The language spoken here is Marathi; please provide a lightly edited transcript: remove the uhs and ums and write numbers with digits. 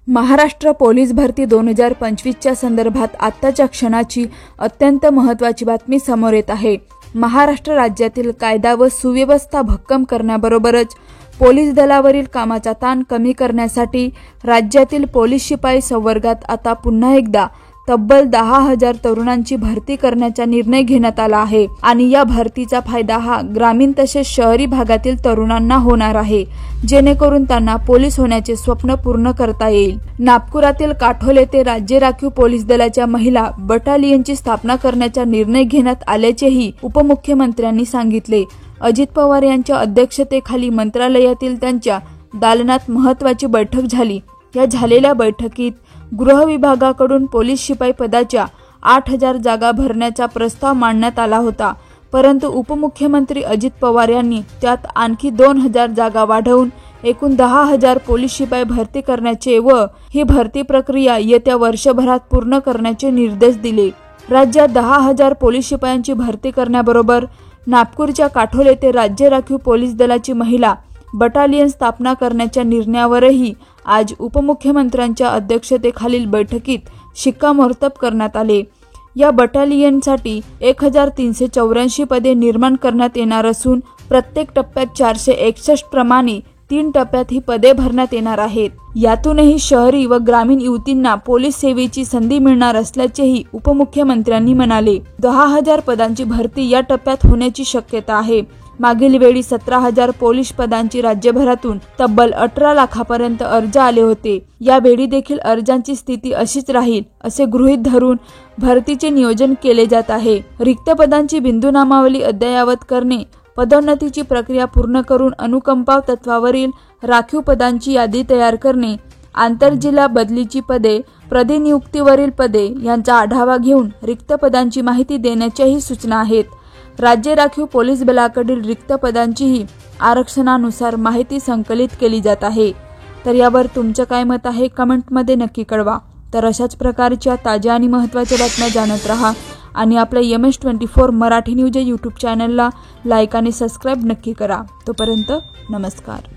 महाराष्ट्र पोलीस भरती 2025च्या संदर्भात आत्ताच्या क्षणाची अत्यंत महत्त्वाची बातमी समोर येत आहे। महाराष्ट्र राज्यातील कायदा व सुव्यवस्था भक्कम करण्याबरोबरच पोलीस दलावरील कामाचा ताण कमी करण्यासाठी राज्यातील पोलीस शिपाई संवर्गात आता पुन्हा एकदा तब्बल 10,000 तरुणांची भरती करण्याचा निर्णय घेण्यात आला आहे आणि या भरतीचा फायदा हा ग्रामीण तसेच शहरी भागातील तरुणांना होणार आहे, जेणेकरून त्यांना पोलीस होण्याचे स्वप्न पूर्ण करता येईल। नागपुरातील काठोल येथे राज्य राखीव पोलीस दलाच्या महिला बटालियनची स्थापना करण्याचा निर्णय घेण्यात आल्याचेही उपमुख्यमंत्र्यांनी सांगितले। अजित पवार यांच्या अध्यक्षतेखाली मंत्रालयातील त्यांच्या दालनात महत्त्वाची बैठक झाली। या झालेल्या बैठकीत गृह विभागाकडून पोलीस शिपाई पदाच्या 8,000 जागा भरण्याचा प्रस्ताव मांडण्यात आला होता, परंतु उपमुख्यमंत्री अजित पवार यांनी त्यात आणखी 2,000 जागा वाढवून एकूण 10,000 पोलीस शिपाई भरती करण्याचे व ही भरती प्रक्रिया येत्या वर्षभरात पूर्ण करण्याचे निर्देश दिले। राज्यात 10,000 पोलीस शिपायांची भरती करण्याबरोबर नागपूरच्या काठोल येथे राज्य राखीव पोलीस दलाची महिला बटालियन स्थापना करण्याच्या निर्णयावरही आज उपमुख्यमंत्र्यांच्या अध्यक्षतेखालील बैठकीत शिक्कामोर्तब करण्यात आले। या बटालियनसाठी 1,384 पदे निर्माण करण्यात येणार असून प्रत्येक टप्प्यात 461 प्रमाणे 3 टप्प्यात ही पदे भरण्यात येणार आहेत। यातूनही शहरी व ग्रामीण युवतींना पोलीस सेवेची संधी मिळणार असल्याचेही उपमुख्यमंत्र्यांनी म्हणाले। 10,000 पदांची भरती या टप्प्यात होण्याची शक्यता आहे। मागील वेळी 17,000 पोलीस पदांची राज्यभरातून तब्बल 18 लाखापर्यंत अर्ज आले होते। यावेळी देखील अर्जांची स्थिती अशीच राहील असे गृहीत धरून भरतीचे नियोजन केले जात आहे। रिक्त पदांची बिंदूनामावली अद्ययावत करणे, पदोन्नतीची प्रक्रिया पूर्ण करून अनुकंपा तत्वावरील राखीव पदांची यादी तयार करणे, आंतरजिल्हा बदलीची पदे, प्रतिनियुक्तीवरील पदे यांचा आढावा घेऊन रिक्त पदांची माहिती देण्याच्याही सूचना आहेत। राज्य राखीव पोलीस बलाकडील रिक्त पदांचीही आरक्षणानुसार माहिती संकलित केली जात आहे। तर यावर तुमचं काय मत आहे कमेंटमध्ये नक्की कळवा। तर अशाच प्रकारच्या ताज्या आणि महत्त्वाच्या बातम्या जाणत रहा आणि आपल्या MS24 मराठी न्यूज या यूट्यूब चॅनलला लाईक आणि सबस्क्राईब नक्की करा। तोपर्यंत नमस्कार।